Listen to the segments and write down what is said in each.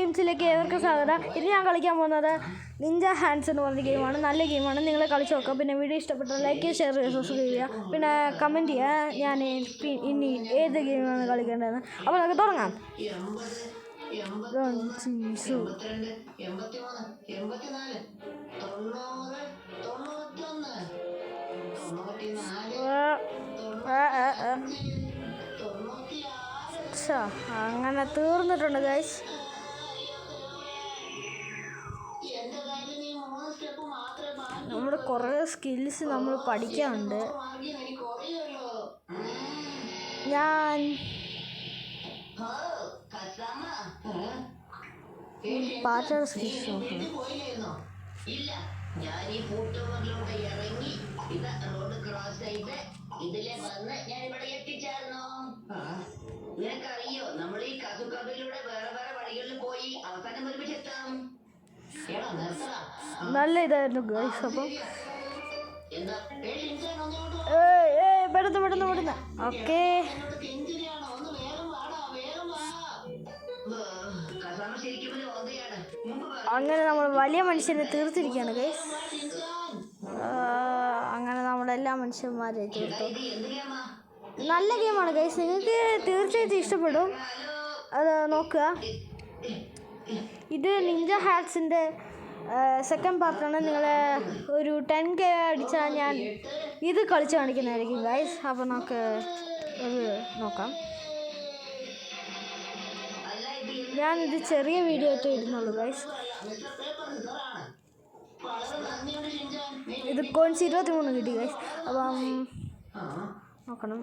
ഗെയിംസിലേക്ക് ഏവർക്കും സ്വാഗതം. ഇനി ഞാൻ കളിക്കാൻ പോകുന്നത് നിഞ്ച ഹാൻഡ്സ് എന്ന് പറഞ്ഞ ഗെയിമാണ്. നല്ല ഗെയിമാണ്, നിങ്ങൾ കളിച്ച് നോക്കാം. പിന്നെ വീഡിയോ ഇഷ്ടപ്പെട്ടാൽ ലൈക്ക് ചെയ്യുക, ഷെയർ ചെയ്യുക, സബ്സ്ക്രൈബ് ചെയ്യുക, പിന്നെ കമൻറ്റ് ചെയ്യുക ഞാൻ ഇനി ഏത് ഗെയിമാണ് കളിക്കേണ്ടതെന്ന്. അപ്പോൾ നമുക്ക് തുടങ്ങാം. അങ്ങനെ തീർന്നിട്ടുണ്ട് ഗൈസ്. നമ്മുടെ കുറേ സ്കിൽസ് നമ്മൾ പഠിക്കാനുണ്ട്. ഞാൻ പാറ്റയുടെ സ്കിൽസ് നോക്കണം. ഞാൻ ഈ ഫോട്ടോയിലൂടെ ഇറങ്ങി റോഡ് ക്രോസ് ചെയ്ത് ഇതിലെ വന്ന് ഞാൻ ഇവിടെ എത്തിച്ചായിരുന്നു. നിനക്കറിയോ, നമ്മൾ ഈ കഥയിലൂടെ വേറെ വേറെ വഴികളിൽ പോയി അവസാനം ഒരുമിച്ചെത്താം. നല്ല ഇതായിരുന്നു ഗൈസ്. അപ്പം പെടുന്ന ഓക്കെ. അങ്ങനെ നമ്മൾ വലിയ മനുഷ്യനെ തീർത്തിരിക്കുകയാണ് ഗൈസ്. അങ്ങനെ നമ്മളെല്ലാ മനുഷ്യന്മാരെ തീർത്തു. നല്ല ഗെയിമാണ് ഗൈസ്, നിങ്ങൾക്ക് തീർച്ചയായിട്ടും ഇഷ്ടപ്പെടും. അത് നോക്കുക. ഇത് നിഞ്ച ഹാറ്റ്സിൻ്റെ സെക്കൻഡ് പാർട്ടാണ്. നിങ്ങൾ ഒരു 10K അടിച്ചാൽ ഞാൻ ഇത് കളിച്ച് കാണിക്കുന്നതായിരിക്കും ഗൈസ്. അപ്പോൾ നമുക്ക് ഇത് നോക്കാം. ഞാനിത് ചെറിയ വീഡിയോ ആയിട്ട് ഇടുന്നുള്ളൂ ഗൈസ്. ഇത് കോയിൻസ് 23 കിട്ടി ഗൈസ്. അപ്പം നോക്കണം.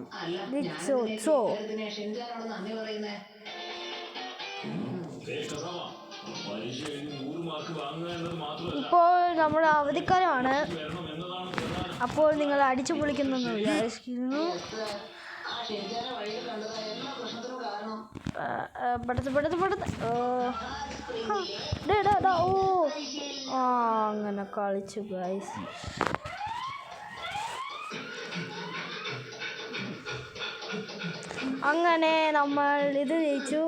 ഇപ്പോൾ നമ്മുടെ അവധിക്കാലമാണ്. അപ്പോൾ നിങ്ങൾ അടിച്ചു പൊളിക്കുന്നെന്ന് വിചാരിക്കുന്നു. അങ്ങനെ കളിച്ചു ഗൈസ്. അങ്ങനെ നമ്മൾ ഇത് ജയിച്ചു.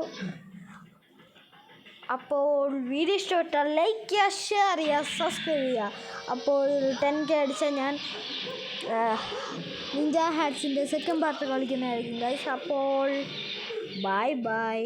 അപ്പോൾ വീഡിയോ ഇഷ്ടപ്പെട്ടാൽ ലൈക്ക് ചെയ്യുക, ഷെയർ ചെയ്യുക, സബ്സ്ക്രൈബ് ചെയ്യുക. അപ്പോൾ 10K അടിച്ചാൽ ഞാൻ നിഞ്ച ഹാറ്റ്സിൻ്റെ സെക്കൻഡ് പാർട്ട് കളിക്കുന്നതായിരിക്കും ഗൈസ്. അപ്പോൾ ബൈ.